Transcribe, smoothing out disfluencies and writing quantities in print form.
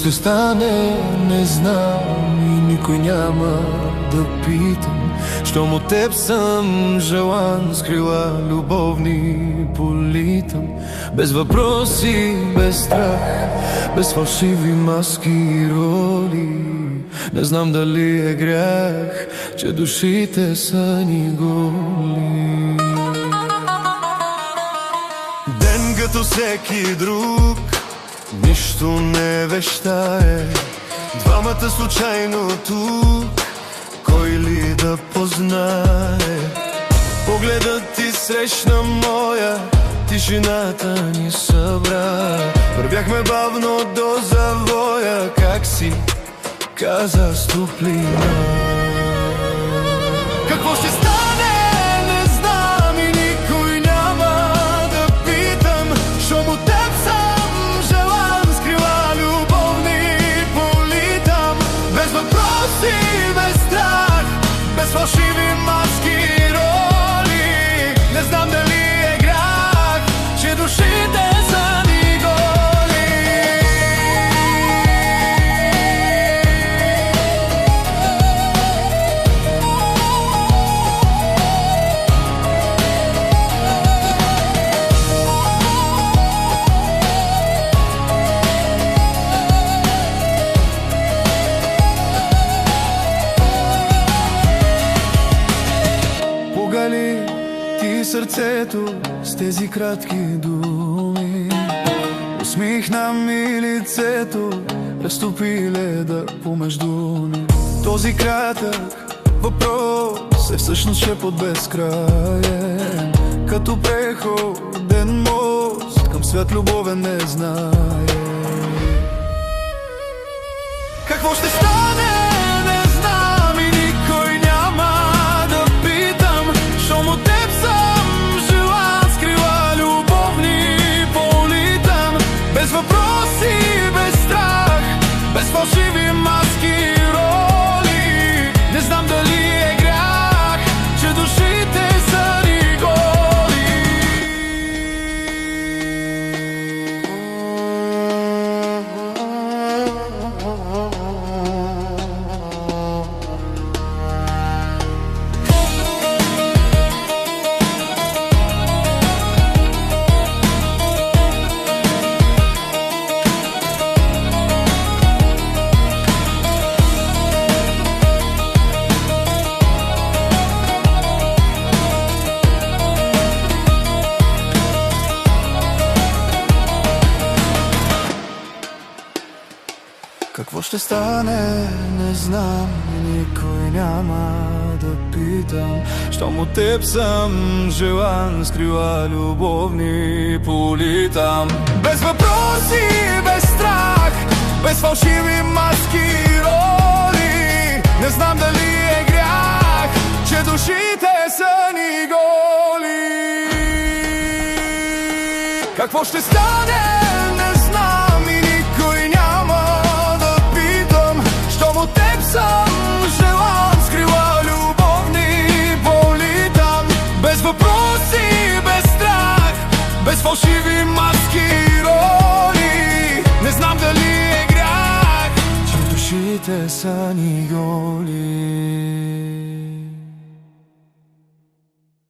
ще стане, не знам и никой няма да питам. Щом от теб съм желан, с крила любовни политам. Без въпроси, без страх, без фалшиви маски и роли. Не знам дали е грях, че душите са ни голи. Ден като всеки друг, нищо не вещае. Двамата случайно тук, кой ли да познае? Погледът ти срещна моя, тишината ни събра. Вървяхме бавно до завоя, как си каза с топлина. Какво ще стане, не знам и никой няма да питам. Щом от теб съм желан, с крила любовни политам. Без въпроси, без страх, без фалшиви маски и роли. Не знам дали е грях, че душите са ни голи. Погали ти сърцето с тези кратки думи. Усмихна ми лицето, разтопи леда помежду ни. Този кратък въпрос е всъщност шепот безкраен, като преходен мост към свят любовен не знае. Какво ще стане, не знам и никой няма да питам. Щом от теб съм желан, с крила любовни политам. Без въпроси, без страх, без фалшиви маски и роли. Не знам дали е грях, че душите са ни голи. Какво ще стане, не знам и никой няма да питам. Щом от теб съм желан, с крила любовни политам. Без въпроси, без страх, без фалшиви маски и роли. Не знам дали е грях, че душите са ни голи. Какво ще стане, не знам и никой няма да питам. Щом от теб съм желан, с крила любовни политам. Без въпроси, без страх, без фалшиви маски и роли. Не знам дали е грях, че душите са ни голи.